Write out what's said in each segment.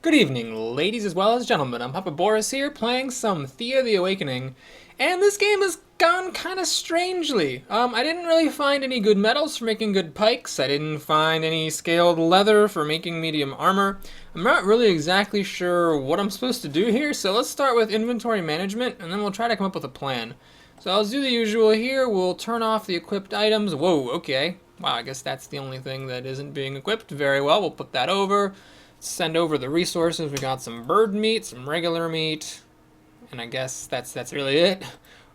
Good evening, ladies as well as gentlemen. I'm Papa Boris here, playing some Thea the Awakening, and this game has gone kind of strangely. I didn't really find any good metals for making good pikes. I didn't find any scaled leather for making medium armor. I'm not really exactly sure what I'm supposed to do here, so let's start with inventory management, and then we'll try to come up with a plan. So I'll do the usual here. We'll turn off the equipped items. Whoa, okay. Wow, I guess that's the only thing that isn't being equipped. Very well, we'll put that over. Send over the resources. We got some bird meat, some regular meat, and I guess that's really it.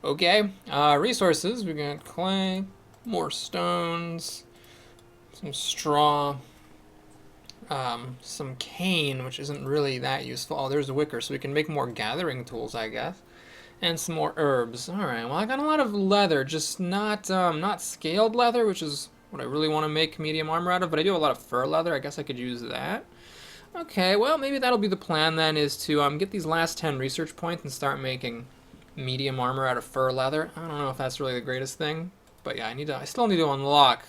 Okay, resources. We got clay, more stones, some straw, some cane, which isn't really that useful. Oh, there's a wicker, so we can make more gathering tools, I guess, and some more herbs. All right. Well, I got a lot of leather, just not scaled leather, which is what I really want to make medium armor out of. But I do have a lot of fur leather. I guess I could use that. Okay, well, maybe that'll be the plan then, is to get these last 10 research points and start making medium armor out of fur leather. I don't know if that's really the greatest thing, but yeah, I still need to unlock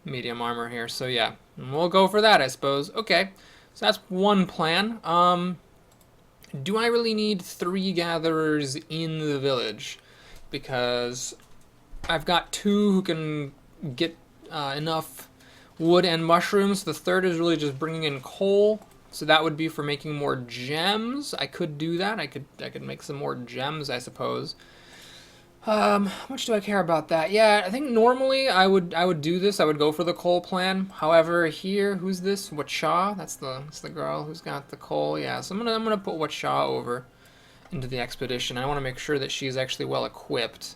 medium armor here, so yeah, we'll go for that, I suppose. Okay, so that's one plan. Do I really need 3 gatherers in the village? Because I've got 2 who can get enough wood and mushrooms. The third is really just bringing in coal, so that would be for making more gems. I could do that. I could make some more gems, I suppose. How much do I care about that? Yeah, I think normally I would do this. I would go for the coal plan. However, here, who's this? Wacha? That's the girl who's got the coal. Yeah, so I'm gonna put Wacha over into the expedition. I want to make sure that she's actually well equipped.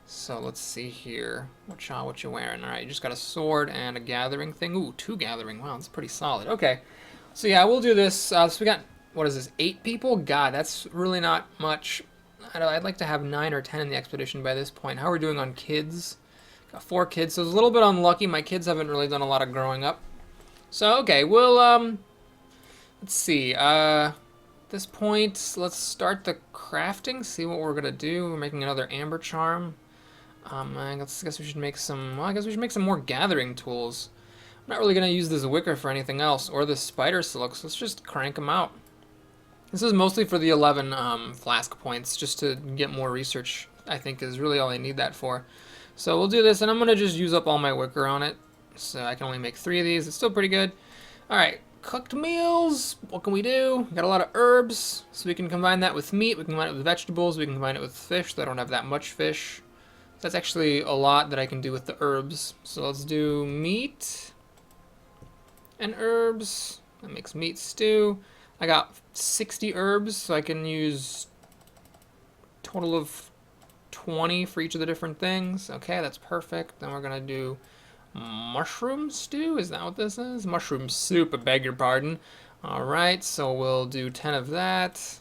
So let's see here. What you wearing? Alright, you just got a sword and a gathering thing. Ooh, 2 gathering. Wow, that's pretty solid. Okay. So yeah, we'll do this. So we got, what is this, 8 people? God, that's really not much. I'd like to have 9 or 10 in the expedition by this point. How are we doing on kids? Got 4 kids, so it's a little bit unlucky. My kids haven't really done a lot of growing up. So, okay, we'll, let's see. At this point, let's start the crafting, see what we're gonna do. We're making another amber charm. I guess we should make some. Well, I guess we should make some more gathering tools. I'm not really gonna use this wicker for anything else, or this spider silk. So let's just crank them out. This is mostly for the 11 flask points, just to get more research. I think is really all I need that for. So we'll do this, and I'm gonna just use up all my wicker on it. So I can only make 3 of these. It's still pretty good. All right, cooked meals. What can we do? Got a lot of herbs, so we can combine that with meat. We can combine it with vegetables. We can combine it with fish. I don't have that much fish. That's actually a lot that I can do with the herbs. So let's do meat and herbs. That makes meat stew. I got 60 herbs, so I can use a total of 20 for each of the different things. Okay, that's perfect. Then we're gonna do mushroom stew. Is that what this is? Mushroom soup, I beg your pardon. All right, so we'll do 10 of that.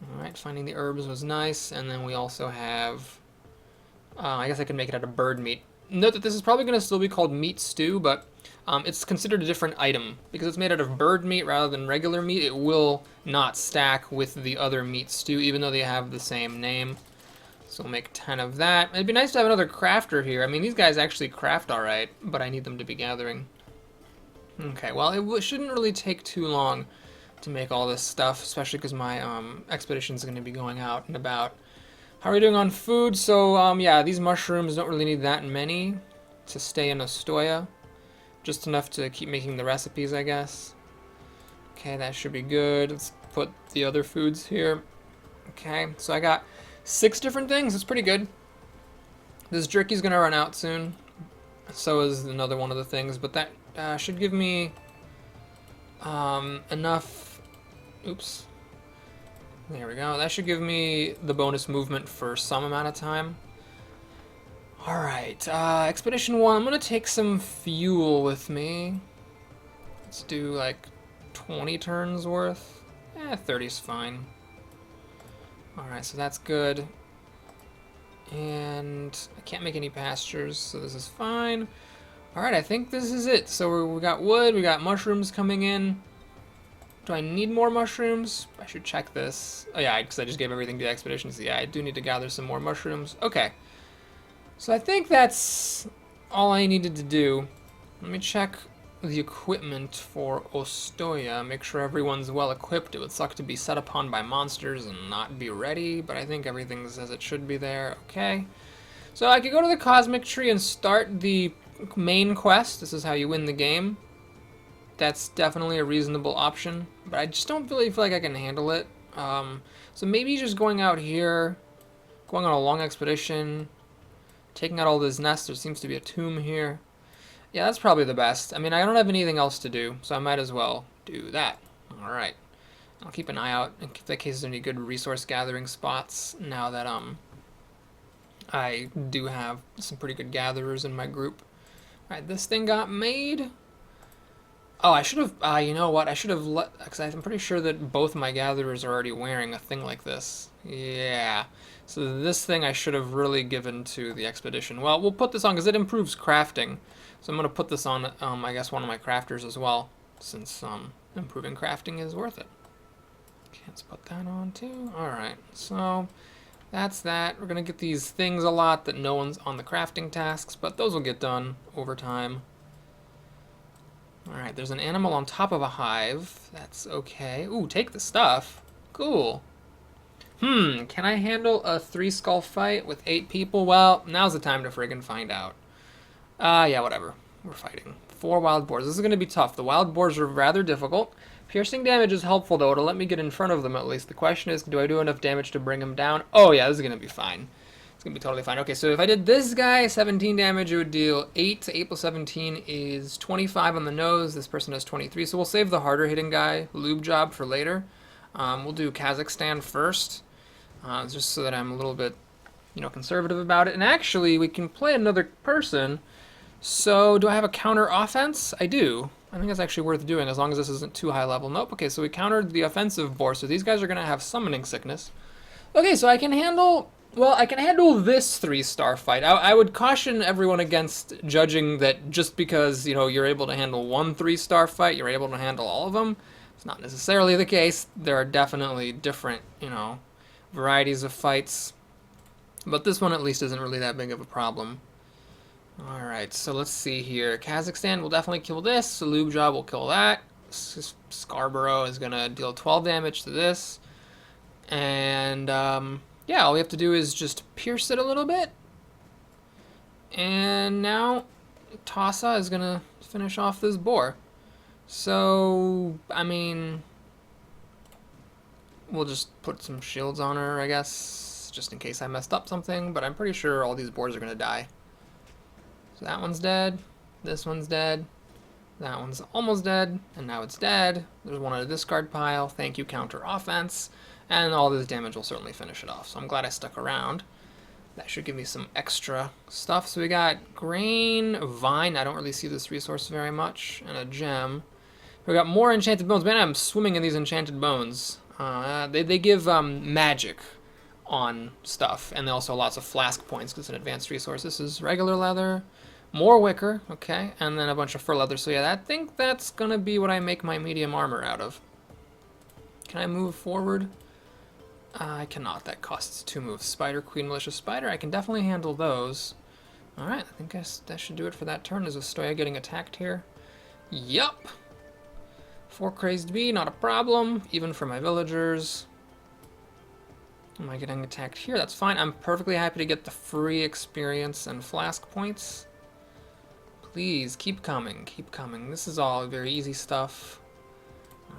All right, finding the herbs was nice. And then we also have, I guess I can make it out of bird meat. Note that this is probably going to still be called meat stew, but it's considered a different item. Because it's made out of bird meat rather than regular meat, it will not stack with the other meat stew, even though they have the same name. So we'll make 10 of that. It'd be nice to have another crafter here. I mean, these guys actually craft alright, but I need them to be gathering. Okay, well, it shouldn't really take too long to make all this stuff, especially because my expedition is going to be going out and about. How are we doing on food? So, yeah, these mushrooms don't really need that many to stay in Ostoya. Just enough to keep making the recipes, I guess. Okay, that should be good. Let's put the other foods here. Okay, so I got 6 different things. That's pretty good. This jerky's gonna run out soon. So is another one of the things, but that should give me enough. Oops. There we go. That should give me the bonus movement for some amount of time. Alright, Expedition 1, I'm going to take some fuel with me. Let's do like 20 turns worth. 30's fine. Alright, so that's good. And I can't make any pastures, so this is fine. Alright, I think this is it. So we got wood, we got mushrooms coming in. Do I need more mushrooms? I should check this. Oh yeah, because I just gave everything to the expedition. So yeah, I do need to gather some more mushrooms. Okay. So I think that's all I needed to do. Let me check the equipment for Ostoya. Make sure everyone's well equipped. It would suck to be set upon by monsters and not be ready, but I think everything's as it should be there. Okay. So I could go to the Cosmic Tree and start the main quest. This is how you win the game. That's definitely a reasonable option, but I just don't really feel like I can handle it. So maybe just going out here, going on a long expedition, taking out all those nests. There seems to be a tomb here. Yeah, that's probably the best. I mean, I don't have anything else to do, so I might as well do that. Alright. I'll keep an eye out in case there's any good resource gathering spots now that I do have some pretty good gatherers in my group. Alright, this thing got made. Oh, I should have, you know what, I should have because I'm pretty sure that both my gatherers are already wearing a thing like this. Yeah. So this thing I should have really given to the expedition. Well, we'll put this on because it improves crafting. So I'm going to put this on, I guess, one of my crafters as well, since improving crafting is worth it. Okay, let's put that on too. Alright, so that's that. We're going to get these things a lot that no one's on the crafting tasks, but those will get done over time. Alright, there's an animal on top of a hive. That's okay. Ooh, take the stuff. Cool. Can I handle a 3-skull fight with 8 people? Well, now's the time to friggin' find out. Yeah, whatever. We're fighting. 4 wild boars. This is going to be tough. The wild boars are rather difficult. Piercing damage is helpful, though. It'll let me get in front of them, at least. The question is, do I do enough damage to bring them down? Oh, yeah, this is going to be fine. It's going to be totally fine. Okay, so if I did this guy, 17 damage, it would deal 8. 8 plus 17 is 25 on the nose. This person has 23, so we'll save the harder hitting guy, Lube Job, for later. We'll do Kazakhstan first, just so that I'm a little bit, conservative about it. And actually, we can play another person. So, do I have a counter offense? I do. I think that's actually worth doing, as long as this isn't too high level. Nope. Okay, so we countered the offensive boar, so these guys are going to have summoning sickness. Okay, so I can handle... Well, I can handle this 3-star fight. I would caution everyone against judging that just because, you're able to handle one 3-star fight, you're able to handle all of them. It's not necessarily the case. There are definitely different, varieties of fights. But this one at least isn't really that big of a problem. Alright, so let's see here. Kazakhstan will definitely kill this. Lube Job will kill that. Scarborough is going to deal 12 damage to this. And, yeah, all we have to do is just pierce it a little bit. And now Tassa is going to finish off this boar. So, I mean, we'll just put some shields on her, I guess, just in case I messed up something. But I'm pretty sure all these boars are going to die. So that one's dead. This one's dead. That one's almost dead. And now it's dead. There's one on a discard pile. Thank you, counter offense. And all this damage will certainly finish it off. So I'm glad I stuck around. That should give me some extra stuff. So we got grain, vine. I don't really see this resource very much. And a gem. We got more enchanted bones. Man, I'm swimming in these enchanted bones. They give magic on stuff. And also lots of flask points because it's an advanced resource. This is regular leather. More wicker. Okay. And then a bunch of fur leather. So yeah, I think that's going to be what I make my medium armor out of. Can I move forward? I cannot. That costs 2 moves. Spider, Queen, Malicious Spider. I can definitely handle those. Alright, I think that should do it for that turn. Is Ostoya getting attacked here? Yup. 4 Crazed Bee, not a problem. Even for my villagers. Am I getting attacked here? That's fine. I'm perfectly happy to get the free experience and flask points. Please, keep coming. Keep coming. This is all very easy stuff.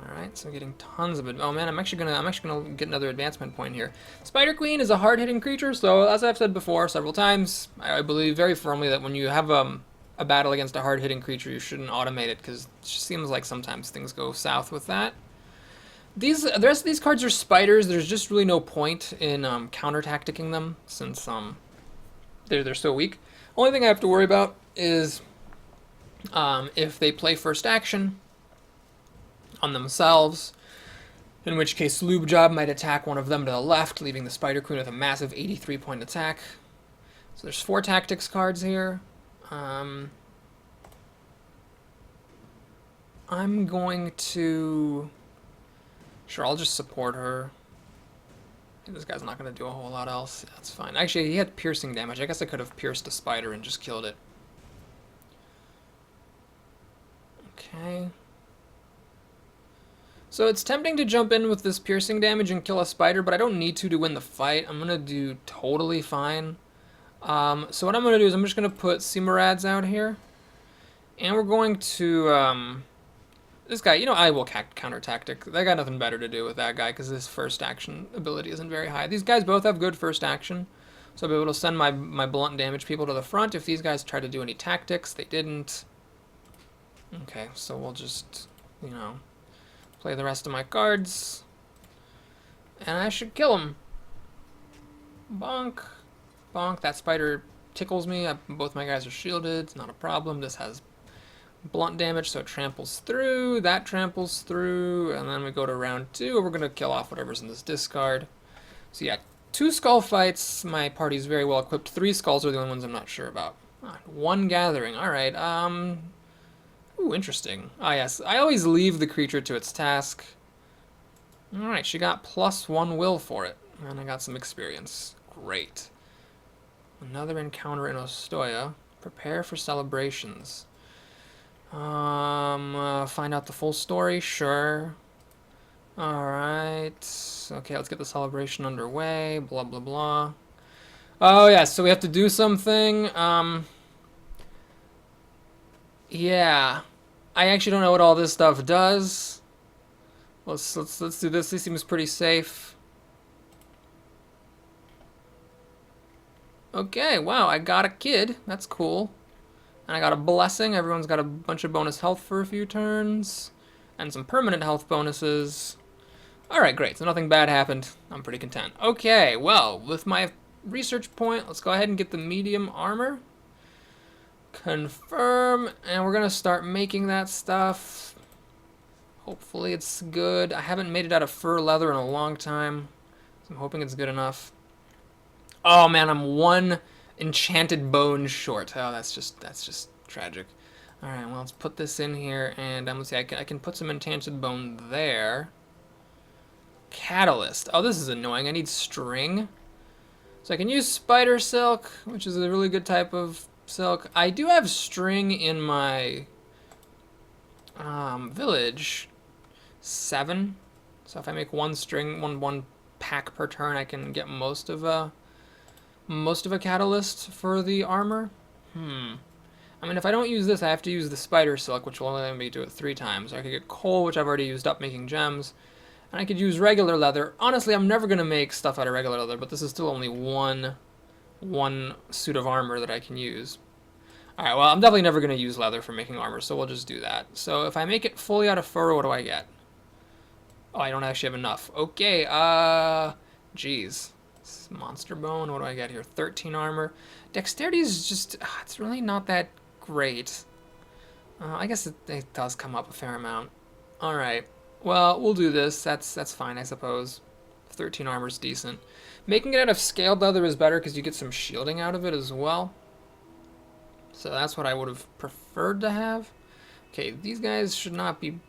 Alright, so getting tons of it. Oh man, I'm actually gonna get another advancement point here. Spider Queen is a hard-hitting creature, so as I've said before several times, I believe very firmly that when you have a battle against a hard-hitting creature, you shouldn't automate it, because it just seems like sometimes things go south with that. The rest of these cards are spiders. There's just really no point in counter-tacticking them, since they're so weak. Only thing I have to worry about is if they play first action on themselves, in which case Lube Job might attack one of them to the left, leaving the Spider Queen with a massive 83-point attack. So there's 4 tactics cards here. I'm going to... Sure, I'll just support her. This guy's not going to do a whole lot else. That's fine. Actually, he had piercing damage. I guess I could have pierced a spider and just killed it. Okay. So it's tempting to jump in with this piercing damage and kill a spider, but I don't need to win the fight. I'm going to do totally fine. So what I'm going to do is I'm just going to put Simurads out here. And we're going to... this guy, you know, I will counter tactic. I got nothing better to do with that guy because his first action ability isn't very high. These guys both have good first action. So I'll be able to send my blunt damage people to the front. If these guys try to do any tactics, they didn't. Okay, so we'll just, you know, play the rest of my cards. And I should kill him. Bonk. Bonk. That spider tickles me. Both my guys are shielded. It's not a problem. This has blunt damage, so it tramples through. That tramples through. And then we go to round 2. We're going to kill off whatever's in this discard. So yeah, 2 skull fights. My party's very well equipped. 3 skulls are the only ones I'm not sure about. 1 gathering. Alright, ooh, interesting. Ah, yes. I always leave the creature to its task. Alright, she got +1 will for it. And I got some experience. Great. Another encounter in Ostoya. Prepare for celebrations. Find out the full story? Sure. Alright. Okay, let's get the celebration underway. Blah, blah, blah. Oh, yeah, so we have to do something. Yeah. I actually don't know what all this stuff does. Let's do this. This seems pretty safe. Okay, wow, I got a kid. That's cool. And I got a blessing. Everyone's got a bunch of bonus health for a few turns. And some permanent health bonuses. Alright, great. So nothing bad happened. I'm pretty content. Okay, well, with my research point, let's go ahead and get the medium armor. Confirm. And we're going to start making that stuff. Hopefully it's good. I haven't made it out of fur leather in a long time. So I'm hoping it's good enough. Oh man, I'm 1 enchanted bone short. Oh, that's just tragic. All right, well, let's put this in here, and let's see. I can put some enchanted bone there. Catalyst. Oh, this is annoying. I need string. So I can use spider silk, which is a really good type of silk. I do have string in my village. 7. So if I make 1 string, one pack per turn, I can get most of a catalyst for the armor. I mean, if I don't use this, I have to use the spider silk, which will only let me do it 3 times. Or I could get coal, which I've already used up making gems. And I could use regular leather. Honestly, I'm never going to make stuff out of regular leather, but this is still only one suit of armor that I can use. Alright, well, I'm definitely never going to use leather for making armor, so we'll just do that. So if I make it fully out of fur, what do I get? Oh, I don't actually have enough. Okay, jeez. Monster bone, what do I get here? 13 armor. Dexterity is just, it's really not that great. I guess it does come up a fair amount. Alright, well, we'll do this. That's fine, I suppose. 13 armor's decent. Making it out of scaled leather is better because you get some shielding out of it as well. So that's what I would have preferred to have. Okay, these guys should not be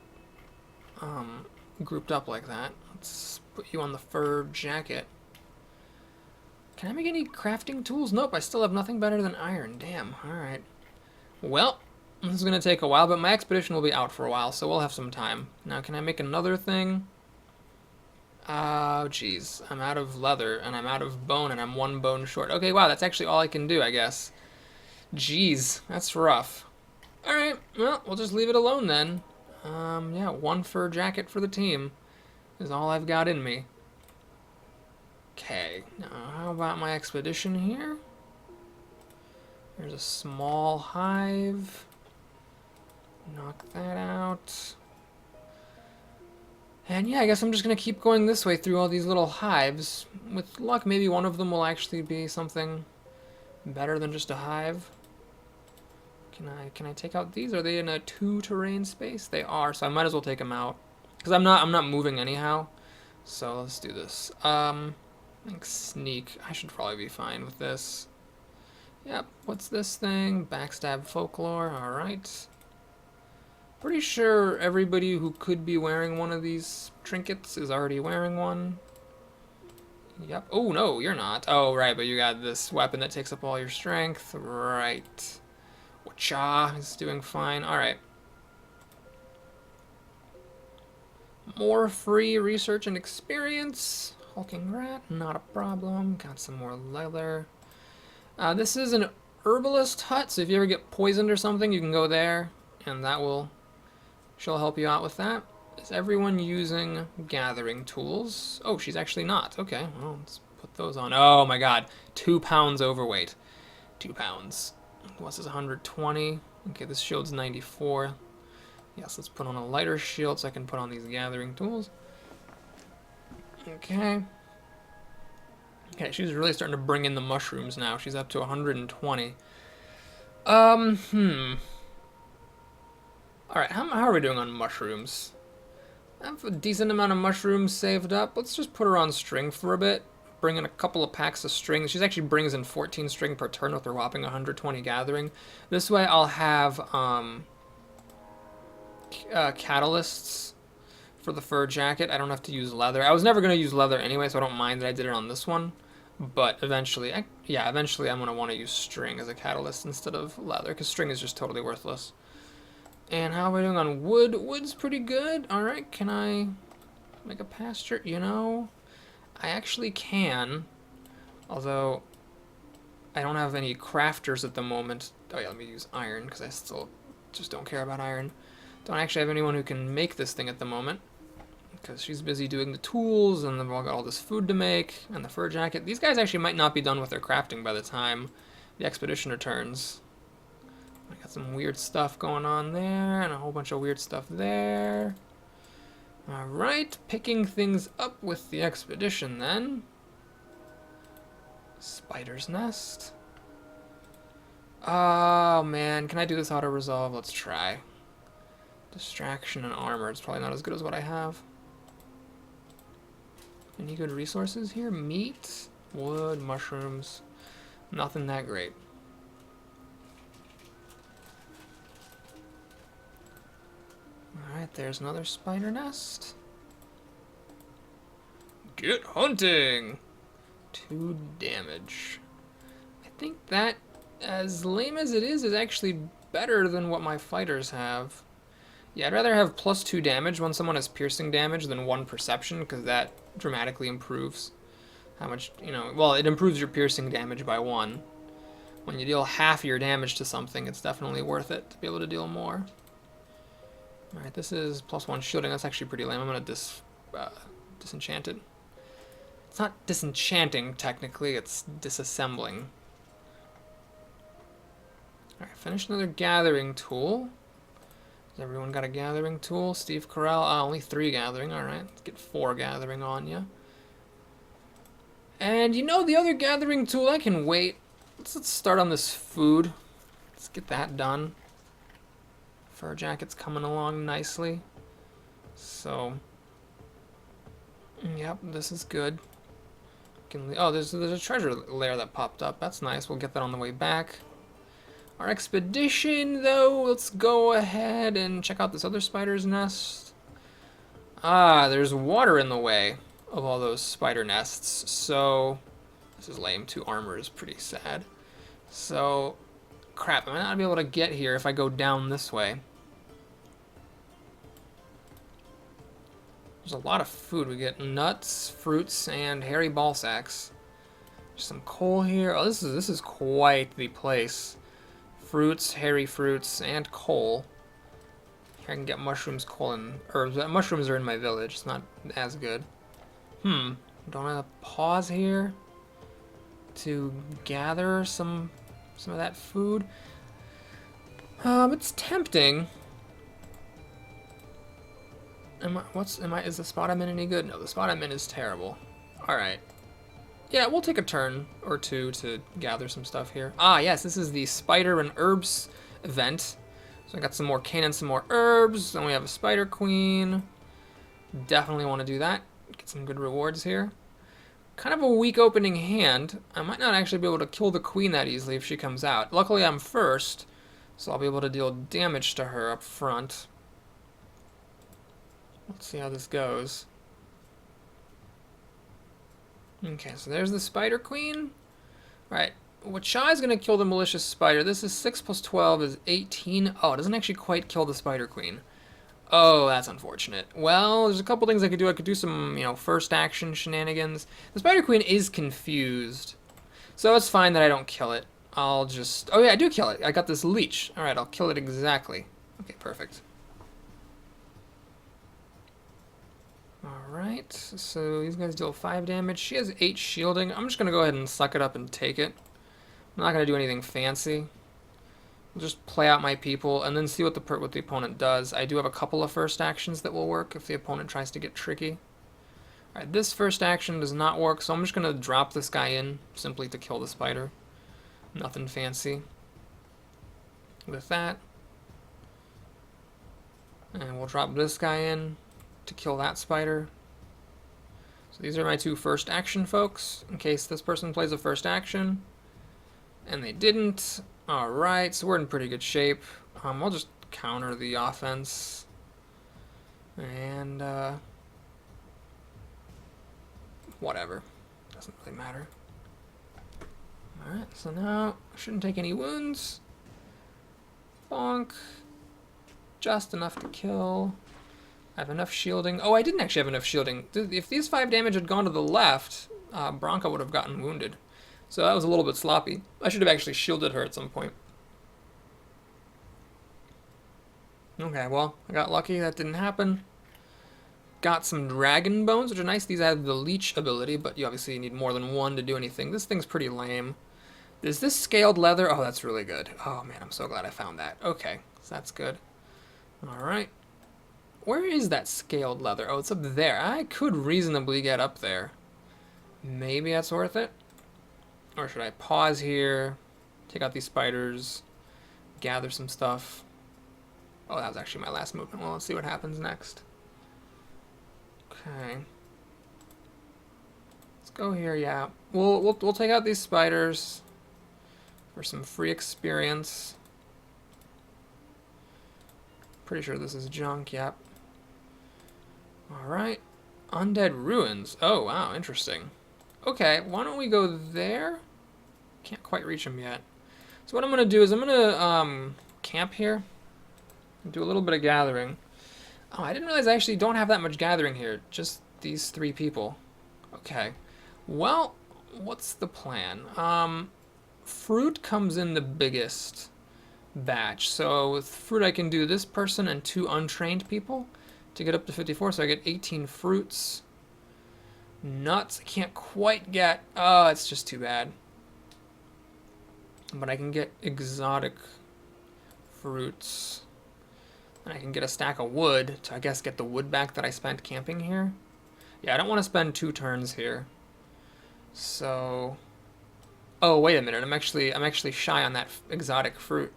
grouped up like that. Let's put you on the fur jacket. Can I make any crafting tools? Nope, I still have nothing better than iron. Damn, alright. Well, this is going to take a while, but my expedition will be out for a while, so we'll have some time. Now, can I make another thing? Oh, jeez. I'm out of leather, and I'm out of bone, and I'm 1 bone short. Okay, wow, that's actually all I can do, I guess. Jeez, that's rough. Alright, well, we'll just leave it alone then. Yeah, 1 fur jacket for the team is all I've got in me. Okay, now how about my expedition here? There's a small hive. Knock that out. And yeah, I guess I'm just going to keep going this way through all these little hives. With luck, maybe one of them will actually be something better than just a hive. Can I take out these? Are they in a 2 terrain space? They are, so I might as well take them out. Because I'm not moving anyhow. So let's do this. I think sneak. I should probably be fine with this. Yep, what's this thing? Backstab folklore, alright. Pretty sure everybody who could be wearing one of these trinkets is already wearing one. Yep. Oh, no, you're not. Oh, right, but you got this weapon that takes up all your strength. Right. Wacha is doing fine. Alright. More free research and experience. Hulking rat, not a problem. Got some more leather. This is an herbalist hut, so if you ever get poisoned or something, you can go there, and she'll help you out with that. Is everyone using gathering tools? Oh, she's actually not. Okay, well, let's put those on. Oh my god, 2 pounds overweight. 2 pounds. What's this, 120? Okay, this shield's 94. Yes, let's put on a lighter shield so I can put on these gathering tools. Okay. Okay, she's really starting to bring in the mushrooms now. She's up to 120. Alright, how are we doing on mushrooms? I have a decent amount of mushrooms saved up. Let's just put her on string for a bit. Bring in a couple of packs of string. She actually brings in 14 string per turn with her whopping 120 gathering. This way I'll have catalysts for the fur jacket. I don't have to use leather. I was never going to use leather anyway, so I don't mind that I did it on this one. But eventually, eventually I'm going to want to use string as a catalyst instead of leather, because string is just totally worthless. And how are we doing on wood? Wood's pretty good. Alright, can I make a pasture? You know, I actually can. Although, I don't have any crafters at the moment. Oh yeah, let me use iron, because I still just don't care about iron. Don't actually have anyone who can make this thing at the moment, because she's busy doing the tools, and then we've all got all this food to make, and the fur jacket. These guys actually might not be done with their crafting by the time the expedition returns. I got some weird stuff going on there, and a whole bunch of weird stuff there. Alright, picking things up with the expedition then. Spider's nest. Oh man, can I do this auto-resolve? Let's try. Distraction and armor. It's probably not as good as what I have. Any good resources here? Meat, wood, mushrooms. Nothing that great. Alright, there's another spider nest. Get hunting! 2 damage. I think that, as lame as it is actually better than what my fighters have. Yeah, I'd rather have +2 damage when someone has piercing damage than 1 perception, because that dramatically improves how much, you know, well, it improves your piercing damage by 1. When you deal half your damage to something, it's definitely worth it to be able to deal more. Alright, this is +1 shielding. That's actually pretty lame. I'm going to disenchant it. It's not disenchanting, technically. It's disassembling. Alright, finish another gathering tool. Has everyone got a gathering tool? Steve Carell, only 3 gathering. Alright, let's get 4 gathering on you. And you know the other gathering tool, I can wait. Let's start on this food. Let's get that done. Fur jacket's coming along nicely. So, yep, this is good. Oh, there's a treasure lair that popped up. That's nice. We'll get that on the way back. Our expedition, though, let's go ahead and check out this other spider's nest. Ah, there's water in the way of all those spider nests. So, this is lame. 2 armor is pretty sad. So, crap, I might not be able to get here if I go down this way. There's a lot of food. We get nuts, fruits, and hairy ball sacks. There's some coal here. Oh, this is quite the place. Fruits, hairy fruits, and coal. Here I can get mushrooms, coal, and herbs. Mushrooms are in my village. It's not as good. Don't I have to pause here to gather some of that food? It's tempting. Is the spot I'm in any good? No, the spot I'm in is terrible. Alright. Yeah, we'll take a turn or 2 to gather some stuff here. Ah, yes, this is the spider and herbs event. So I got some more cane and some more herbs. Then we have a spider queen. Definitely want to do that. Get some good rewards here. Kind of a weak opening hand. I might not actually be able to kill the queen that easily if she comes out. Luckily, I'm first, so I'll be able to deal damage to her up front. Let's see how this goes. Okay, so there's the spider queen. Alright, Wachai is going to kill the malicious spider. This is 6 plus 12 is 18. Oh, it doesn't actually quite kill the spider queen. Oh, that's unfortunate. Well, there's a couple things I could do. I could do some, first action shenanigans. The Spider Queen is confused, so it's fine that I don't kill it. I'll just... Oh yeah, I do kill it. I got this leech. Alright, I'll kill it exactly. Okay, perfect. Alright, so these guys deal 5 damage. She has 8 shielding. I'm just going to go ahead and suck it up and take it. I'm not going to do anything fancy. I'll just play out my people and then see what the opponent does. I do have a couple of first actions that will work if the opponent tries to get tricky. Alright, this first action does not work, so I'm just going to drop this guy in simply to kill the spider. Nothing fancy with that. And we'll drop this guy in to kill that spider. So these are my 2 first action folks, in case this person plays a first action. And they didn't. Alright, so we're in pretty good shape. I'll just counter the offense. And, whatever. Doesn't really matter. Alright, so now I shouldn't take any wounds. Bonk. Just enough to kill. I have enough shielding. Oh, I didn't actually have enough shielding. If these 5 damage had gone to the left, Bronca would have gotten wounded. So that was a little bit sloppy. I should have actually shielded her at some point. Okay, well, I got lucky. That didn't happen. Got some dragon bones, which are nice. These have the leech ability, but you obviously need more than 1 to do anything. This thing's pretty lame. Is this scaled leather? Oh, that's really good. Oh, man, I'm so glad I found that. Okay, so that's good. Alright. Where is that scaled leather? Oh, it's up there. I could reasonably get up there. Maybe that's worth it. Or should I pause here, take out these spiders, gather some stuff? Oh, that was actually my last movement. Well, let's see what happens next. Okay. Let's go here, yeah. We'll take out these spiders for some free experience. Pretty sure this is junk, yep. Alright. Undead ruins. Oh, wow, interesting. Okay, why don't we go there? Can't quite reach them yet. So what I'm going to do is I'm going to camp here. Do a little bit of gathering. Oh, I didn't realize I actually don't have that much gathering here. Just these 3 people. Okay. Well, what's the plan? Fruit comes in the biggest batch. So with fruit I can do this person and 2 untrained people to get up to 54. So I get 18 fruits. Nuts, I can't quite get. Oh, it's just too bad. But I can get exotic fruits. And I can get a stack of wood to, I guess, get the wood back that I spent camping here. Yeah, I don't want to spend 2 turns here. So... Oh, wait a minute. I'm actually shy on that exotic fruit.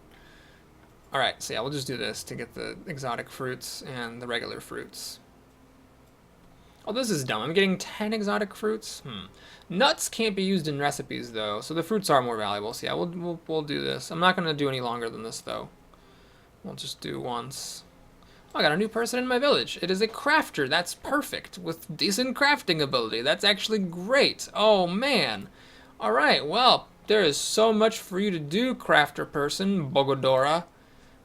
Alright, so yeah, we'll just do this to get the exotic fruits and the regular fruits. Oh, this is dumb. I'm getting 10 exotic fruits. Nuts can't be used in recipes, though, so the fruits are more valuable. So yeah, we'll do this. I'm not going to do any longer than this, though. We'll just do once. Oh, I got a new person in my village. It is a crafter. That's perfect, with decent crafting ability. That's actually great. Oh, man. All right, well, there is so much for you to do, crafter person, Bogodora.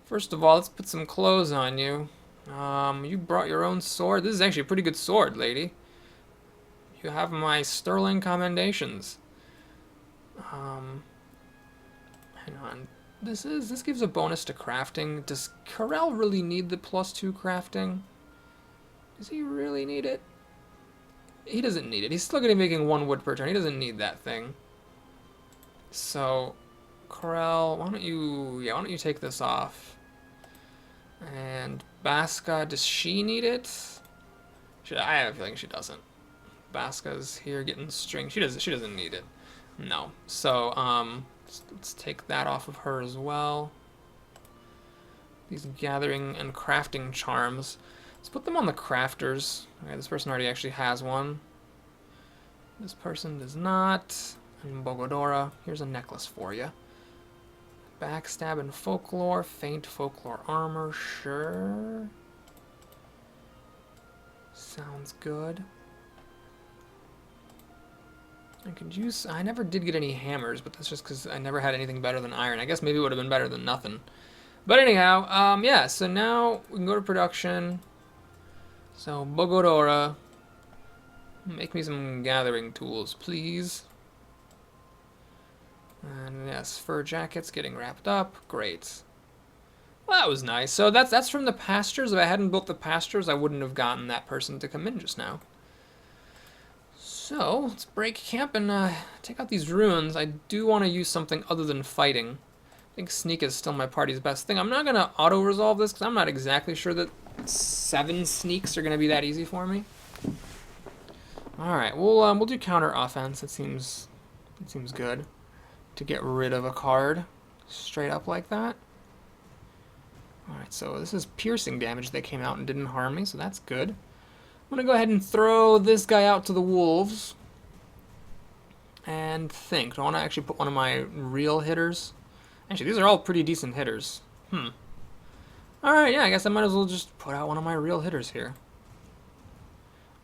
First of all, let's put some clothes on you. You brought your own sword. This is actually a pretty good sword, lady. You have my sterling commendations. Hang on. This gives a bonus to crafting. Does Corel really need the +2 crafting? Does he really need it? He doesn't need it. He's still gonna be making 1 wood per turn. He doesn't need that thing. So, Corel, why don't you take this off? And Baska, does she need it? I have a feeling she doesn't. Baska's here getting string. She doesn't need it. No. So, let's take that off of her as well. These gathering and crafting charms. Let's put them on the crafters. Okay, this person already actually has one. This person does not. And Bogodora, here's a necklace for you. Backstab and folklore, faint folklore armor, sure. Sounds good. I could use, I never did get any hammers, but that's just because I never had anything better than iron. I guess maybe it would have been better than nothing. But anyhow, yeah, so now we can go to production. So, Bogodora, make me some gathering tools, please. And yes, fur jackets getting wrapped up. Great. Well, that was nice. So that's from the pastures. If I hadn't built the pastures, I wouldn't have gotten that person to come in just now. So, let's break camp and take out these ruins. I do want to use something other than fighting. I think sneak is still my party's best thing. I'm not going to auto-resolve this because I'm not exactly sure that 7 sneaks are going to be that easy for me. Alright, we'll do counter offense. It seems good to get rid of a card straight up like that. Alright, so this is piercing damage. They came out and didn't harm me, so that's good. I'm going to go ahead and throw this guy out to the wolves. And think. Do I want to actually put one of my real hitters? Actually, these are all pretty decent hitters. Alright, yeah, I guess I might as well just put out one of my real hitters here.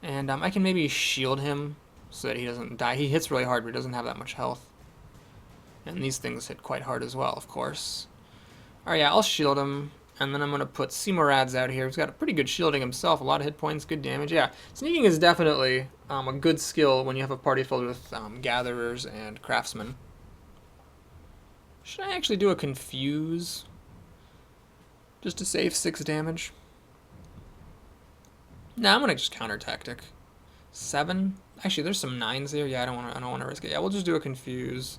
And I can maybe shield him so that he doesn't die. He hits really hard, but he doesn't have that much health. And these things hit quite hard as well, of course. Alright, yeah, I'll shield him. And then I'm going to put Seymourrad's out here. He's got a pretty good shielding himself. A lot of hit points, good damage. Yeah, sneaking is definitely a good skill when you have a party filled with gatherers and craftsmen. Should I actually do a confuse? Just to save 6 damage? Nah, I'm going to just counter tactic. 7? Actually, there's some 9s here. Yeah, I don't want to risk it. Yeah, we'll just do a confuse.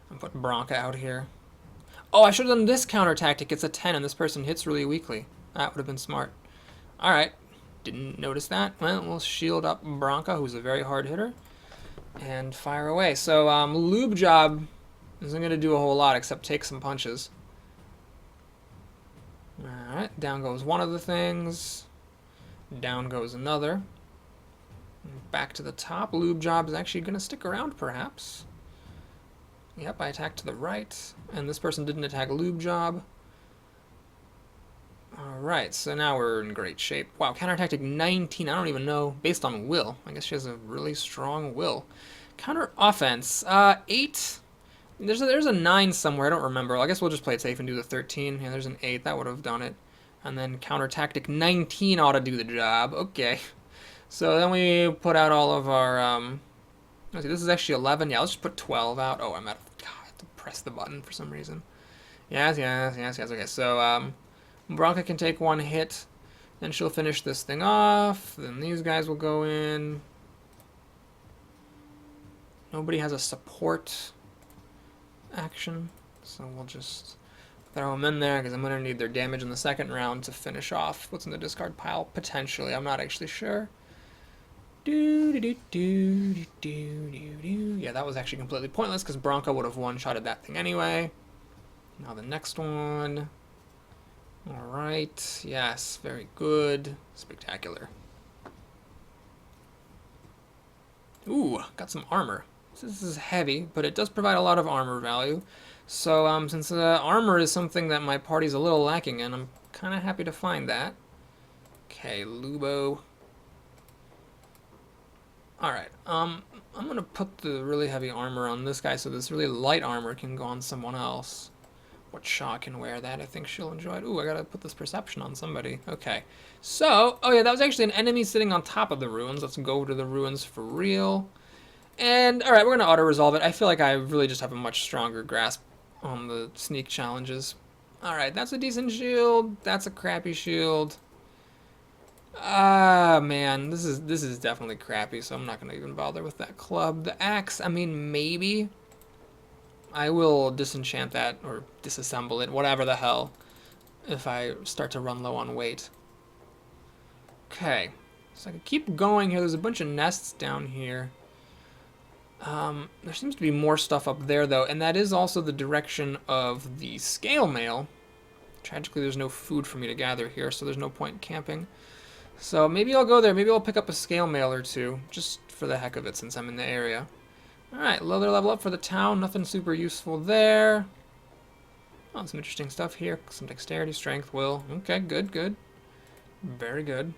And put Bronca out here. Oh, I should have done this counter tactic. It's a 10 and this person hits really weakly. That would have been smart. Alright. Didn't notice that. Well, we'll shield up Bronca, who's a very hard hitter. And fire away. So, Lube Job isn't going to do a whole lot except take some punches. Alright, down goes one of the things. Down goes another. Back to the top. Lube Job is actually going to stick around, perhaps. Yep, I attacked to the right, and this person didn't attack Lube Job. Alright, so now we're in great shape. Wow, counter tactic 19, I don't even know, based on will. I guess she has a really strong will. Counter offense, 8. There's a 9 somewhere, I don't remember. I guess we'll just play it safe and do the 13. Yeah, there's an 8, that would have done it. And then counter tactic 19 ought to do the job. Okay. So then we put out all of our, let's see, this is actually 11. Yeah, let's just put 12 out. Oh, I'm out of, God, I have to press the button for some reason. Yes. Okay, so, Bronca can take 1 hit. Then she'll finish this thing off. Then these guys will go in. Nobody has a support action. So we'll just throw them in there because I'm going to need their damage in the second round to finish off what's in the discard pile. Potentially. I'm not actually sure. Yeah, that was actually completely pointless because Bronca would have one-shotted that thing anyway. Now the next one. Alright, yes, very good. Spectacular. Ooh, got some armor. This is heavy, but it does provide a lot of armor value. So, since armor is something that my party's a little lacking in, I'm kind of happy to find that. Okay, Lubo. Alright, I'm going to put the really heavy armor on this guy so this really light armor can go on someone else. What Shaw can wear that? I think she'll enjoy it. Ooh, I gotta put this perception on somebody. Okay. So, oh yeah, that was actually an enemy sitting on top of the ruins. Let's go to the ruins for real. And, alright, we're gonna auto-resolve it. I feel like I really just have a much stronger grasp on the sneak challenges. Alright, that's a decent shield. That's a crappy shield. Ah, man, this is definitely crappy, so I'm not gonna even bother with that club. The axe, I mean, maybe. I will disenchant that, or disassemble it, whatever the hell, if I start to run low on weight. Okay, so I can keep going here. There's a bunch of nests down here. There seems to be more stuff up there, though, and that is also the direction of the scale mail. Tragically, there's no food for me to gather here, so there's no point in camping. So maybe I'll go there. Maybe I'll pick up a scale mail or two, just for the heck of it, since I'm in the area. Alright, another level up for the town. Nothing super useful there. Oh, some interesting stuff here. Some dexterity, strength, will. Okay, good. Very good.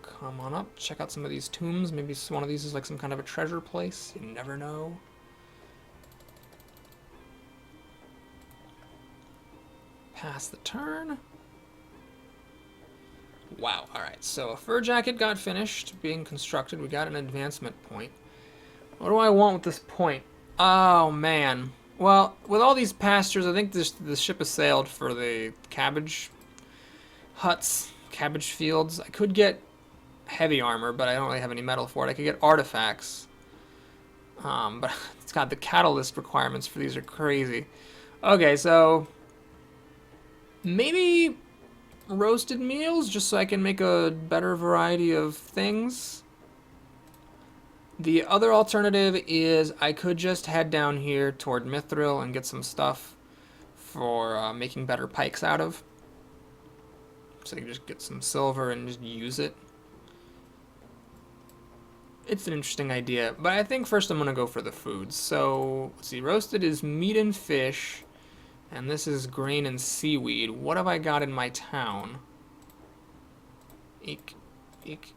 Come on up. Check out some of these tombs. Maybe one of these is like some kind of a treasure place. You never know. Pass the turn. Wow, alright, so a fur jacket got finished being constructed. We got an advancement point. What do I want with this point? Oh, man. Well, with all these pastures, I think the ship has sailed for the cabbage huts, cabbage fields. I could get heavy armor, but I don't really have any metal for it. I could get artifacts. But it's got the catalyst requirements for these are crazy. Okay, so maybe roasted meals, just so I can make a better variety of things. The other alternative is I could just head down here toward Mithril and get some stuff for making better pikes out of. So you can just get some silver and just use it. It's an interesting idea, but I think first I'm going to go for the foods. So, let's see, roasted is meat and fish, and this is grain and seaweed. What have I got in my town? Eek, eek.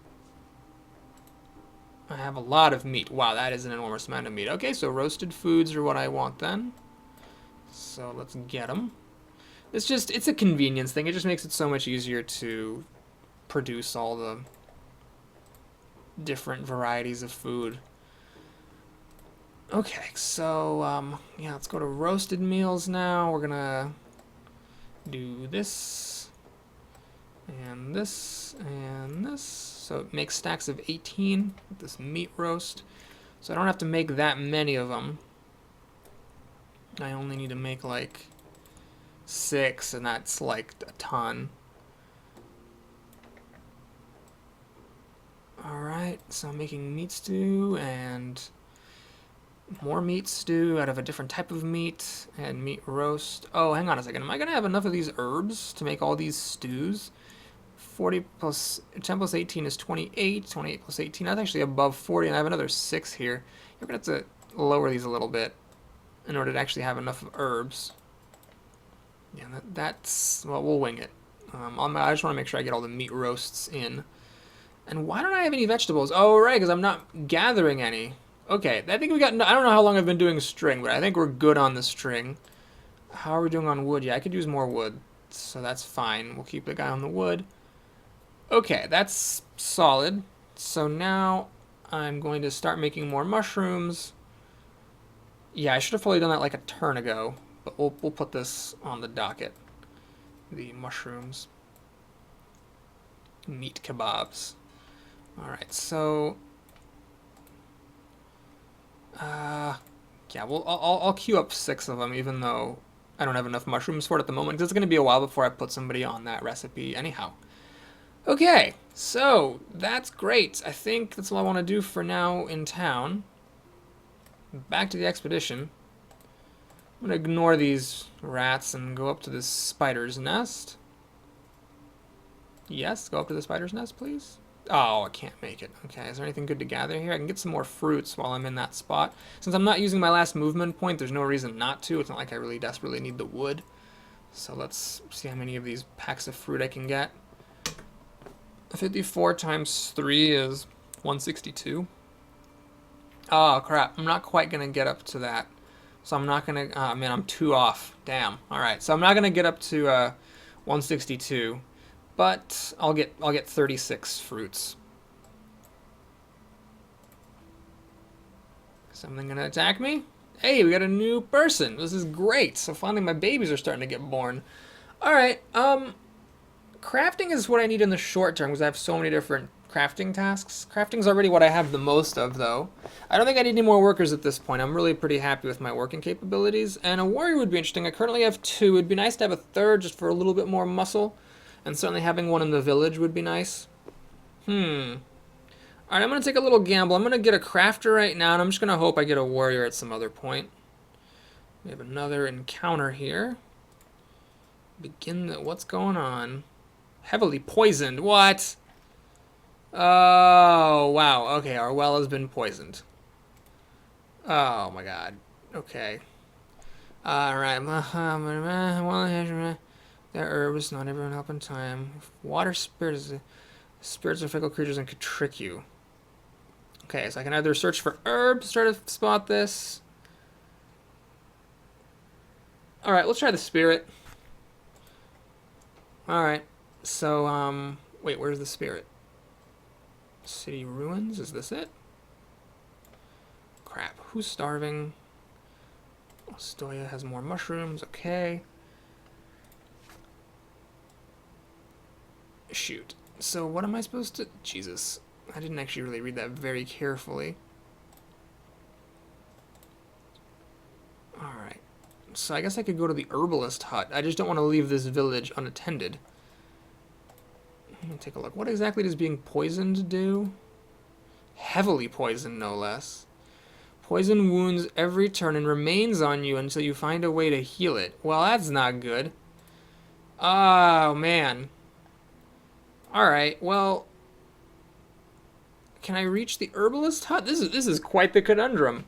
I have a lot of meat. Wow, that is an enormous amount of meat. Okay, so roasted foods are what I want then. So let's get them. It's a convenience thing. It just makes it so much easier to produce all the different varieties of food. Okay, so, yeah, let's go to roasted meals now. We're gonna do this, and this, and this. So it makes stacks of 18 with this meat roast. So I don't have to make that many of them. I only need to make like 6, and that's like a ton. Alright, so I'm making meat stew and more meat stew out of a different type of meat and meat roast. Oh, hang on a second. Am I going to have enough of these herbs to make all these stews? 40 plus 10 plus 18 is 28. 28 plus 18, that's actually above 40, and I have another 6 here. You're going to have to lower these a little bit in order to actually have enough herbs. Yeah, that's, well, we'll wing it. I just want to make sure I get all the meat roasts in. And why don't I have any vegetables? Oh, right, because I'm not gathering any. Okay, I think we got, I don't know how long I've been doing string, but I think we're good on the string. How are we doing on wood? Yeah, I could use more wood, so that's fine. We'll keep the guy on the wood. Okay, that's solid. So now I'm going to start making more mushrooms. Yeah, I should have probably done that like a turn ago, but we'll put this on the docket. The mushrooms. Meat kebabs. Alright, so yeah, well, I'll queue up 6 of them, even though I don't have enough mushrooms for it at the moment, because it's going to be a while before I put somebody on that recipe anyhow. Okay, so that's great. I think that's all I want to do for now in town. Back to the expedition. I'm going to ignore these rats and go up to this spider's nest. Yes, go up to the spider's nest, please. Oh, I can't make it. Okay, is there anything good to gather here? I can get some more fruits while I'm in that spot. Since I'm not using my last movement point, there's no reason not to. It's not like I really desperately need the wood. So let's see how many of these packs of fruit I can get. 54 times 3 is 162. Oh, crap. I'm not quite going to get up to that. So I'm not going to... man, I'm 2 off. Damn. All right. So I'm not going to get up to 162. But I'll get 36 fruits. Something gonna attack me? Hey, we got a new person. This is great. So finally my babies are starting to get born. Alright, crafting is what I need in the short term because I have so many different crafting tasks. Crafting's already what I have the most of, though. I don't think I need any more workers at this point. I'm really pretty happy with my working capabilities. And a warrior would be interesting. I currently have 2. It'd be nice to have a 3rd just for a little bit more muscle. And certainly having one in the village would be nice. Alright, I'm going to take a little gamble. I'm going to get a crafter right now, and I'm just going to hope I get a warrior at some other point. We have another encounter here. What's going on? Heavily poisoned. What? Oh, wow. Okay, our well has been poisoned. Oh, my God. Okay. Alright. There are herbs, not everyone help in time. Water spirits are fickle creatures and could trick you. Okay, so I can either search for herbs to try to spot this. Alright, let's try the spirit. Alright. So, wait, where's the spirit? City ruins? Is this it? Crap. Who's starving? Stoya has more mushrooms. Okay. Shoot. So what am I supposed to... Jesus. I didn't actually really read that very carefully. Alright. So I guess I could go to the herbalist hut. I just don't want to leave this village unattended. Let me take a look. What exactly does being poisoned do? Heavily poisoned, no less. Poison wounds every turn and remains on you until you find a way to heal it. Well, that's not good. Oh, man. Alright, well... Can I reach the herbalist hut? This is quite the conundrum.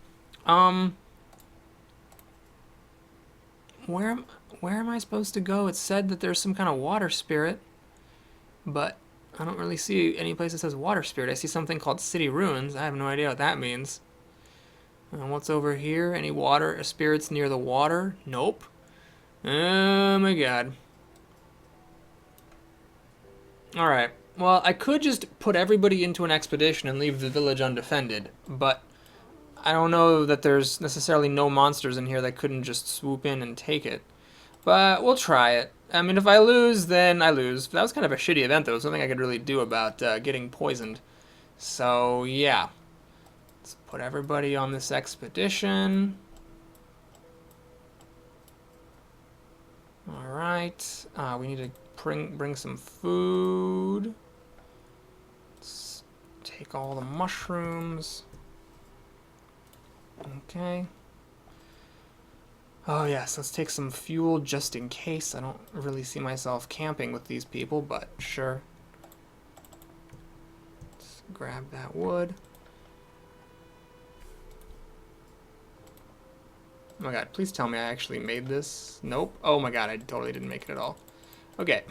Where am I supposed to go? It said that there's some kind of water spirit, but I don't really see any place that says water spirit. I see something called city ruins. I have no idea what that means. And what's over here? Any water spirits near the water? Nope. Oh my god. Alright. Well, I could just put everybody into an expedition and leave the village undefended, but I don't know that there's necessarily no monsters in here that couldn't just swoop in and take it. But we'll try it. I mean, if I lose, then I lose. That was kind of a shitty event, though. Something I could really do about getting poisoned. So, yeah. Let's put everybody on this expedition. Alright. We need to bring some food. Let's take all the mushrooms. Okay. Oh yes, let's take some fuel just in case. I don't really see myself camping with these people, but sure. Let's grab that wood. Oh my god, please tell me I actually made this. Nope. Oh my god, I totally didn't make it at all. Okay,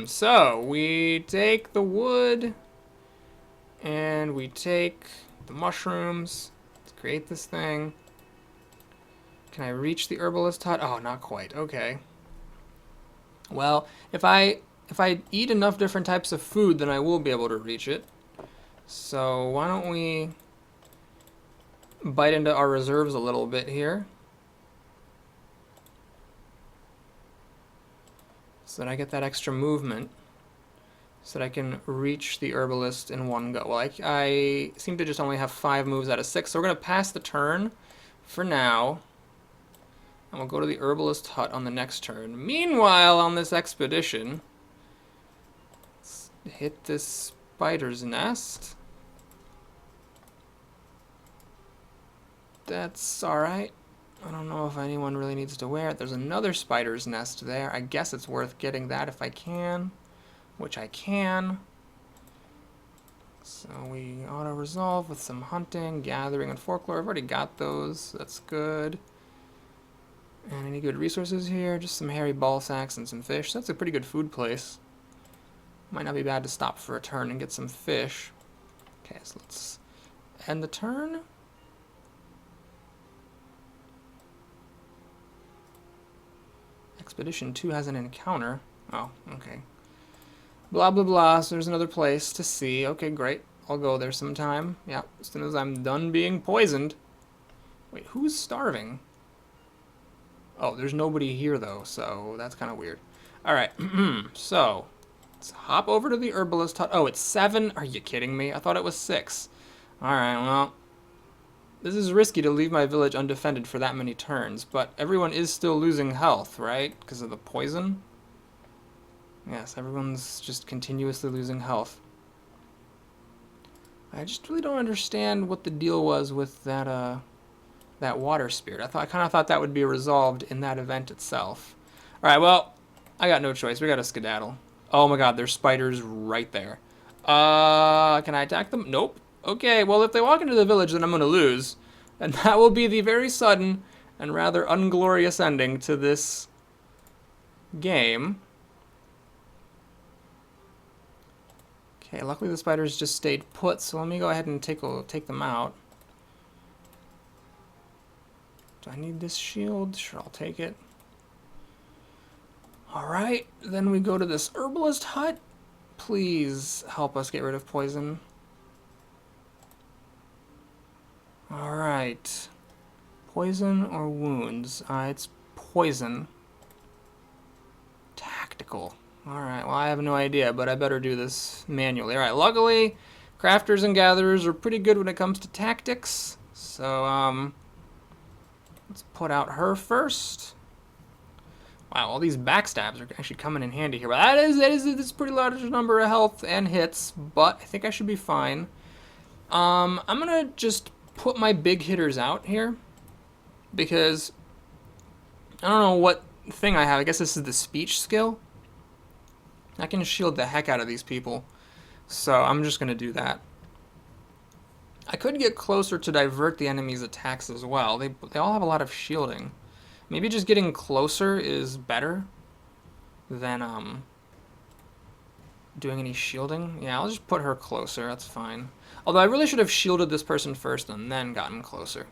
so we take the wood and we take the mushrooms. Let's create this thing. Can I reach the herbalist hut? Oh, not quite. Okay. Well, if I eat enough different types of food, then I will be able to reach it. So why don't we bite into our reserves a little bit here, so that I get that extra movement, so that I can reach the herbalist in one go. Well, I seem to just only have 5 moves out of 6, so we're going to pass the turn for now. And we'll go to the herbalist hut on the next turn. Meanwhile, on this expedition, let's hit this spider's nest. That's alright. I don't know if anyone really needs to wear it. There's another spider's nest there. I guess it's worth getting that if I can, which I can. So we auto-resolve with some hunting, gathering, and folklore. I've already got those. That's good. And any good resources here? Just some hairy ball sacks and some fish. That's a pretty good food place. Might not be bad to stop for a turn and get some fish. Okay, so let's end the turn. Expedition 2 has an encounter. Oh, okay. Blah, blah, blah. So there's another place to see. Okay, great. I'll go there sometime. Yeah, as soon as I'm done being poisoned. Wait, who's starving? Oh, there's nobody here, though, so that's kind of weird. Alright, so let's hop over to the herbalist hut. Oh, it's 7? Are you kidding me? I thought it was 6. Alright, well, this is risky to leave my village undefended for that many turns, but everyone is still losing health, right? Because of the poison? Yes, everyone's just continuously losing health. I just really don't understand what the deal was with that, that water spirit. I kind of thought that would be resolved in that event itself. Alright, well, I got no choice. We gotta skedaddle. Oh my god, there's spiders right there. Can I attack them? Nope. Okay, well, if they walk into the village, then I'm gonna lose. And that will be the very sudden and rather unglorious ending to this game. Okay, luckily the spiders just stayed put, so let me go ahead and take them out. Do I need this shield? Sure, I'll take it. Alright, then we go to this herbalist hut. Please help us get rid of poison. Alright. Poison or wounds? It's poison. Tactical. Alright, well I have no idea, but I better do this manually. Alright, luckily, crafters and gatherers are pretty good when it comes to tactics. So, let's put out her first. Wow, all these backstabs are actually coming in handy here. But that is a pretty large number of health and hits, but I think I should be fine. I'm gonna just put my big hitters out here because I don't know what thing I have. I guess this is the speech skill. I can shield the heck out of these people, so I'm just gonna do that. I could get closer to divert the enemy's attacks as well. They all have a lot of shielding. Maybe just getting closer is better than doing any shielding. Yeah, I'll just put her closer. That's fine. Although I really should have shielded this person first and then gotten closer.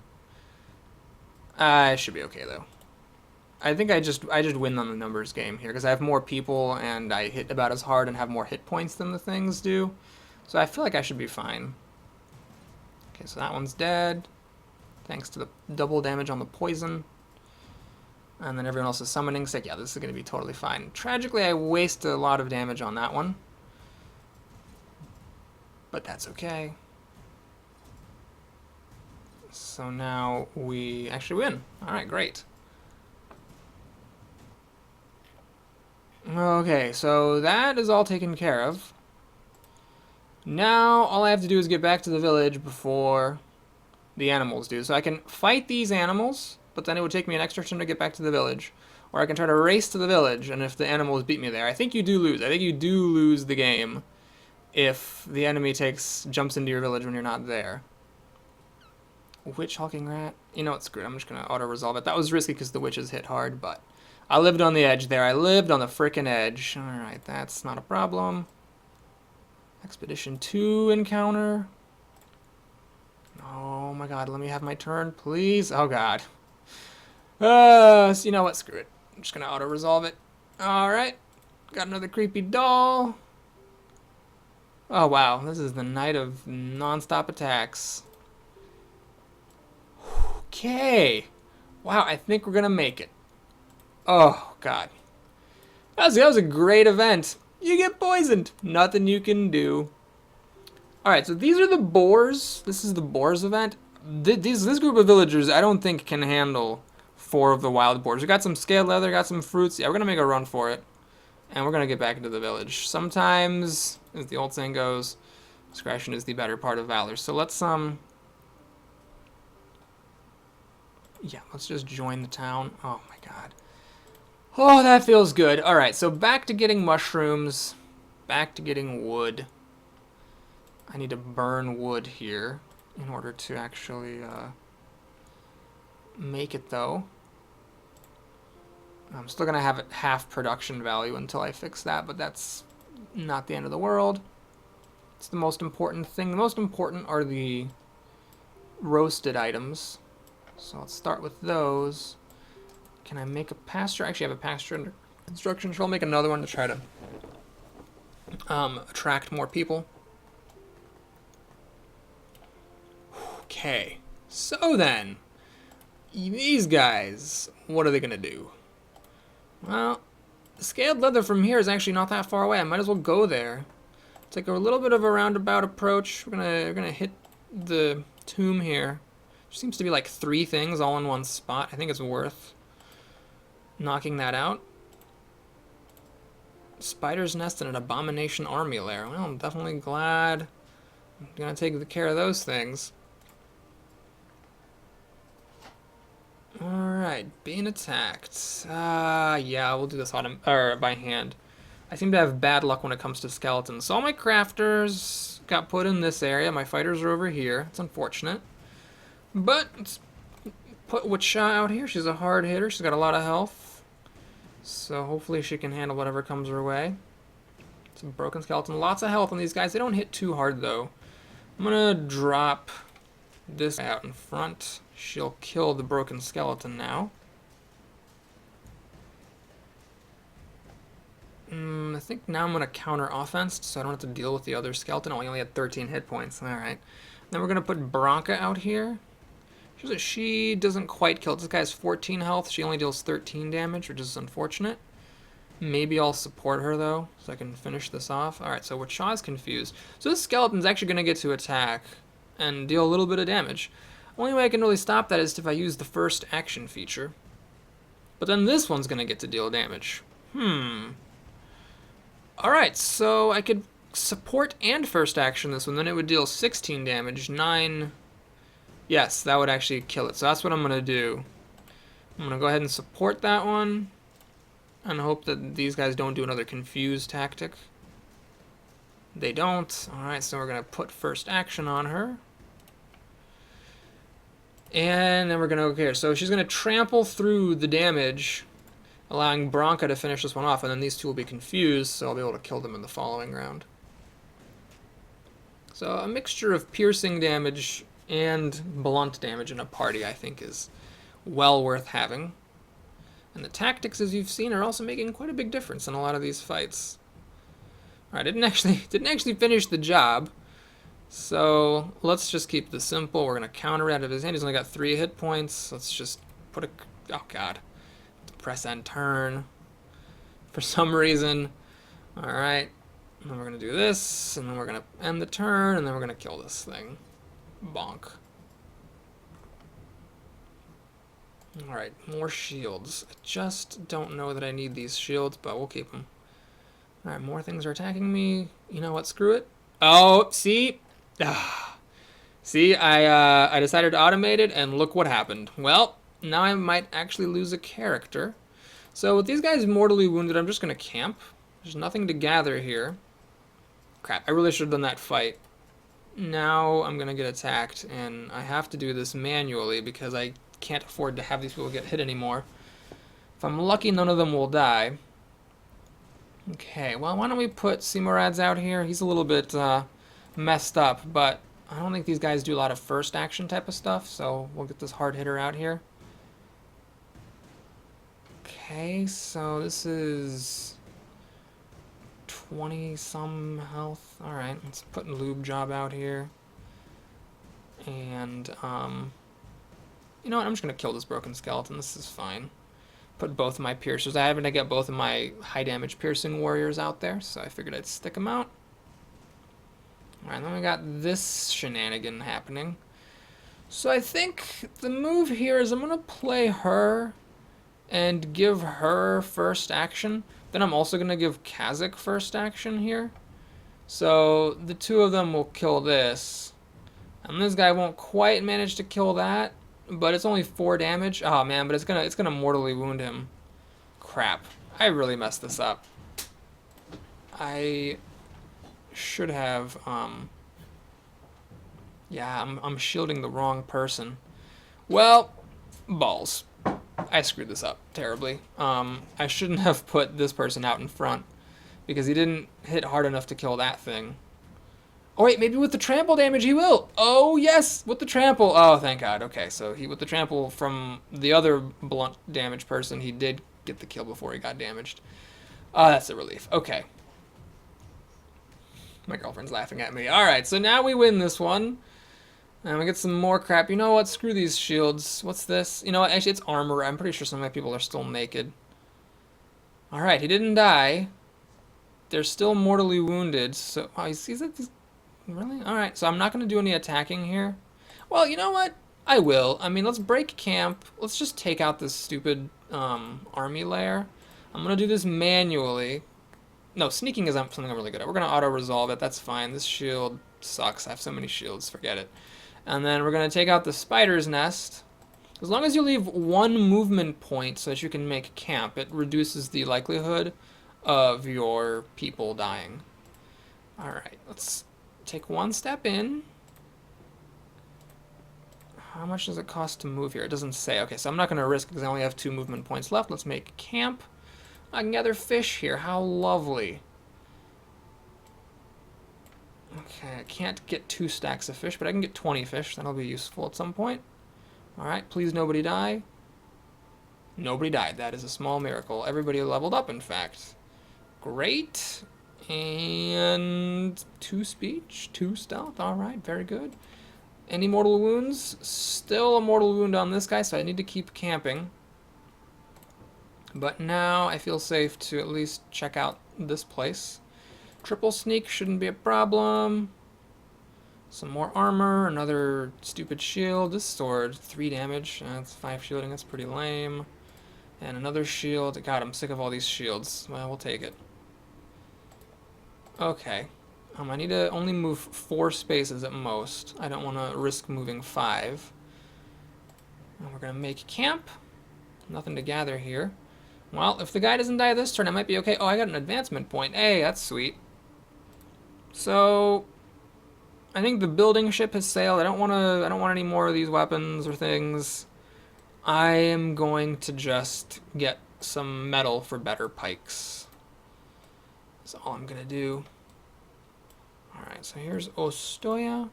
I should be okay though. I think I just win on the numbers game here because I have more people and I hit about as hard and have more hit points than the things do. So I feel like I should be fine. Okay, so that one's dead. Thanks to the double damage on the poison. And then everyone else is summoning sick. Yeah, this is going to be totally fine. Tragically, I wasted a lot of damage on that one. But that's okay. So now we actually win. Alright, great. Okay, so that is all taken care of. Now, all I have to do is get back to the village before the animals do. So I can fight these animals, but then it would take me an extra turn to get back to the village. Or I can try to race to the village, and if the animals beat me there, I think you do lose. I think you do lose the game if the enemy jumps into your village when you're not there. Witch hulking rat? You know what, screw it. I'm just going to auto-resolve it. That was risky because the witches hit hard, but I lived on the edge there. I lived on the frickin' edge. Alright, that's not a problem. Expedition 2 encounter. Oh my god, let me have my turn, please. Oh god. So you know what, screw it. I'm just gonna auto-resolve it. Alright. Got another creepy doll. Oh wow, this is the night of non-stop attacks. Okay. Wow, I think we're gonna make it. Oh god. That was a great event. You get poisoned. Nothing you can do. Alright, so these are the boars. This is the boars event. This group of villagers, I don't think, can handle 4 of the wild boars. We got some scaled leather, got some fruits. Yeah, we're going to make a run for it. And we're going to get back into the village. Sometimes, as the old saying goes, discretion is the better part of valor. So let's, yeah, let's just join the town. Oh my god. Oh, that feels good. Alright, so back to getting mushrooms. Back to getting wood. I need to burn wood here in order to actually make it, though. I'm still going to have it half production value until I fix that, but that's not the end of the world. It's the most important thing. The most important are the roasted items. So let's start with those. Can I make a pasture? I actually have a pasture under construction, so I'll make another one to try to attract more people. Okay, so then, these guys, what are they gonna do? Well, the scaled leather from here is actually not that far away. I might as well go there. Take a little bit of a roundabout approach. We're gonna hit the tomb here. There seems to be like 3 things all in one spot. I think it's worth knocking that out. Spider's nest and an abomination army lair. Well, I'm definitely glad I'm gonna take care of those things. Alright, being attacked. Yeah, we'll do this by hand. I seem to have bad luck when it comes to skeletons. So all my crafters got put in this area. My fighters are over here. It's unfortunate. But let's put Witcha out here. She's a hard hitter. She's got a lot of health. So hopefully she can handle whatever comes her way. Some broken skeleton. Lots of health on these guys. They don't hit too hard, though. I'm going to drop this out in front. She'll kill the broken skeleton now. I think now I'm going to counter offense so I don't have to deal with the other skeleton. Oh, he only had 13 hit points. Alright. Then we're going to put Bronca out here. She doesn't quite kill. This guy has 14 health. She only deals 13 damage, which is unfortunate. Maybe I'll support her, though, so I can finish this off. Alright, so Wachaw's confused. So this skeleton's actually going to get to attack and deal a little bit of damage. Only way I can really stop that is if I use the first action feature. But then this one's going to get to deal damage. Alright, so I could support and first action this one. Then it would deal 16 damage, 9... Yes, that would actually kill it. So that's what I'm going to do. I'm going to go ahead and support that one. And hope that these guys don't do another confused tactic. They don't. Alright, so we're going to put first action on her. And then we're going to go here. So she's going to trample through the damage, allowing Bronca to finish this one off. And then these two will be confused, so I'll be able to kill them in the following round. So a mixture of piercing damage and blunt damage in a party, I think, is well worth having. And the tactics, as you've seen, are also making quite a big difference in a lot of these fights. Alright, didn't actually finish the job. So let's just keep this simple. We're going to counter out of his hand. He's only got 3 hit points. Let's just put a... Oh, God. Press and turn. For some reason. Alright. And then we're going to do this. And then we're going to end the turn. And then we're going to kill this thing. Bonk. Alright, more shields. I just don't know that I need these shields, but we'll keep them. Alright, more things are attacking me. You know what? Screw it. Oh, see? See, I decided to automate it, and look what happened. Well, now I might actually lose a character. So with these guys mortally wounded, I'm just going to camp. There's nothing to gather here. Crap, I really should have done that fight. Now I'm going to get attacked, and I have to do this manually because I can't afford to have these people get hit anymore. If I'm lucky, none of them will die. Okay, well, why don't we put Seymorad's out here? He's a little bit messed up, but I don't think these guys do a lot of first action type of stuff, so we'll get this hard hitter out here. Okay, so this is 20-some health. Alright, let's put Lube Job out here. And, you know what, I'm just going to kill this broken skeleton. This is fine. Put both of my piercers. I happen to get both of my high damage piercing warriors out there, so I figured I'd stick them out. Alright, then we got this shenanigan happening. So I think the move here is I'm going to play her and give her first action. Then I'm also going to give Kazakh first action here. So the two of them will kill this. And this guy won't quite manage to kill that. But it's only 4 damage. Oh man, but it's gonna mortally wound him. Crap. I really messed this up. I should have yeah, I'm shielding the wrong person. Well, balls. I screwed this up terribly. I shouldn't have put this person out in front because he didn't hit hard enough to kill that thing. Oh wait, maybe with the trample damage he will. Oh yes, with the trample. Oh, thank God. Okay, so he with the trample from the other blunt damage person, he did get the kill before he got damaged. Oh, that's a relief. Okay. My girlfriend's laughing at me. All right, so now we win this one. And we get some more crap. You know what? Screw these shields. What's this? You know what? Actually, it's armor. I'm pretty sure some of my people are still naked. All right, he didn't die. They're still mortally wounded. So, oh, he's at these... Really? Alright, so I'm not going to do any attacking here. Well, you know what? I will. I mean, let's break camp. Let's just take out this stupid army lair. I'm going to do this manually. No, sneaking is something I'm really good at. We're going to auto-resolve it. That's fine. This shield sucks. I have so many shields. Forget it. And then we're going to take out the spider's nest. As long as you leave 1 movement point so that you can make camp, it reduces the likelihood of your people dying. Alright, let's... take 1 step in. How much does it cost to move here? It doesn't say. Okay, so I'm not going to risk because I only have 2 movement points left. Let's make camp. I can gather fish here. How lovely. Okay, I can't get 2 stacks of fish, but I can get 20 fish. That'll be useful at some point. Alright, please nobody die. Nobody died. That is a small miracle. Everybody leveled up, in fact. Great. And 2 speech, 2 stealth. All right, very good. Any mortal wounds? Still a mortal wound on this guy, so I need to keep camping. But now I feel safe to at least check out this place. Triple sneak shouldn't be a problem. Some more armor, another stupid shield. This sword, 3 damage. That's 5 shielding, that's pretty lame. And another shield. God, I'm sick of all these shields. Well, we'll take it. Okay. I need to only move 4 spaces at most. I don't want to risk moving 5. And we're going to make camp. Nothing to gather here. Well, if the guy doesn't die this turn, I might be okay. Oh, I got an advancement point. Hey, that's sweet. So, I think the building ship has sailed. I don't want any more of these weapons or things. I am going to just get some metal for better pikes. That's all I'm gonna do. Alright, so here's Ostoya.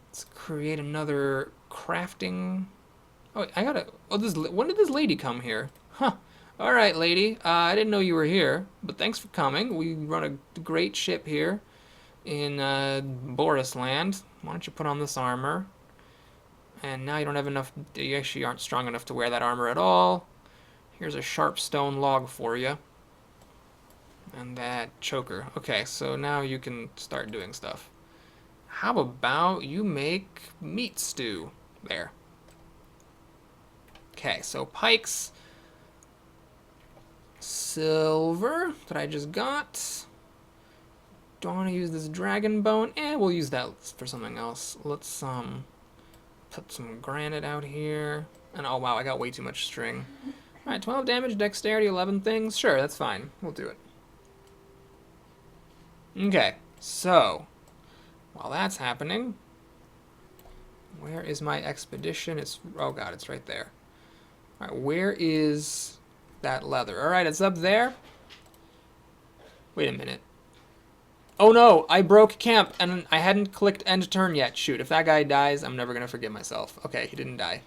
Let's create another crafting. Oh, when did this lady come here? Huh. Alright, lady. I didn't know you were here, but thanks for coming. We run a great ship here in Boris land. Why don't you put on this armor? And now you don't have enough. You actually aren't strong enough to wear that armor at all. Here's a sharp stone log for you. And that choker. Okay, so now you can start doing stuff. How about you make meat stew? There. Okay, so pikes. Silver that I just got. Don't want to use this dragon bone. We'll use that for something else. Let's put some granite out here. And oh wow, I got way too much string. Alright, 12 damage, dexterity, 11 things. Sure, that's fine. We'll do it. Okay, so while that's happening, where is my expedition? Oh god, it's right there. Alright, where is that leather? Alright, it's up there. Wait a minute. Oh no, I broke camp and I hadn't clicked end turn yet. Shoot, if that guy dies, I'm never gonna forgive myself. Okay, he didn't die.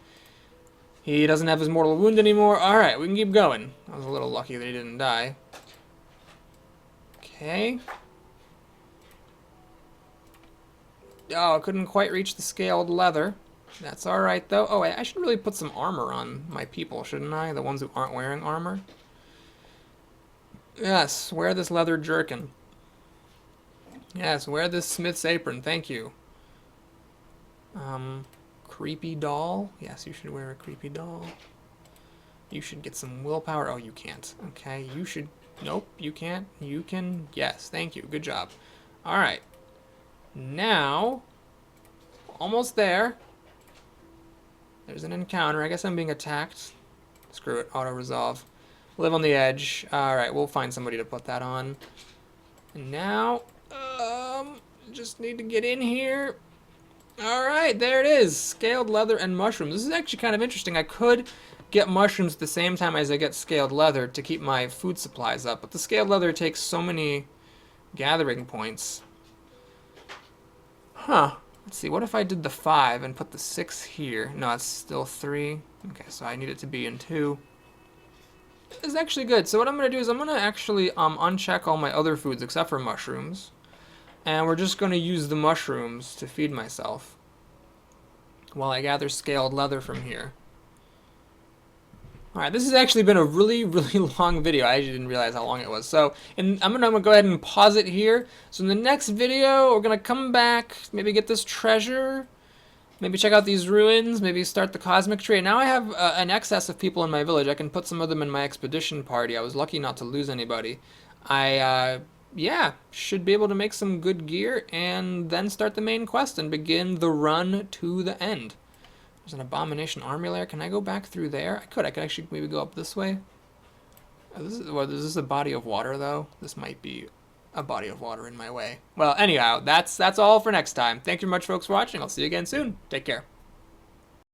He doesn't have his mortal wound anymore. Alright, we can keep going. I was a little lucky that he didn't die. Okay. Oh, I couldn't quite reach the scaled leather. That's alright though. Oh, I should really put some armor on my people, shouldn't I? The ones who aren't wearing armor. Yes, wear this leather jerkin. Yes, wear this smith's apron, thank you. Creepy doll. Yes, you should wear a creepy doll. You should get some willpower. Oh, you can't. Okay, you should... Nope, you can't. You can... Yes, thank you. Good job. Alright. Now... Almost there. There's an encounter. I guess I'm being attacked. Screw it. Auto-resolve. Live on the edge. Alright, we'll find somebody to put that on. And now... just need to get in here. Alright, there it is. Scaled leather and mushrooms. This is actually kind of interesting. I could get mushrooms at the same time as I get scaled leather to keep my food supplies up, but the scaled leather takes so many gathering points. Huh. Let's see, what if I did the 5 and put the 6 here? No, it's still 3. Okay, so I need it to be in 2. It's actually good. So what I'm going to do is I'm going to actually uncheck all my other foods except for mushrooms. And we're just going to use the mushrooms to feed myself while I gather scaled leather from here. Alright, this has actually been a really, really long video. I actually didn't realize how long it was. So, I'm gonna go ahead and pause it here. So in the next video, we're going to come back, maybe get this treasure, maybe check out these ruins, maybe start the cosmic tree. And now I have an excess of people in my village. I can put some of them in my expedition party. I was lucky not to lose anybody. Yeah, should be able to make some good gear and then start the main quest and begin the run to the end. There's an abomination army lair. Can I go back through there? I could actually maybe go up this way. Is this a body of water though? This might be a body of water in my way. Well, anyhow, that's all for next time. Thank you very much, folks, for watching. I'll see you again soon. Take care.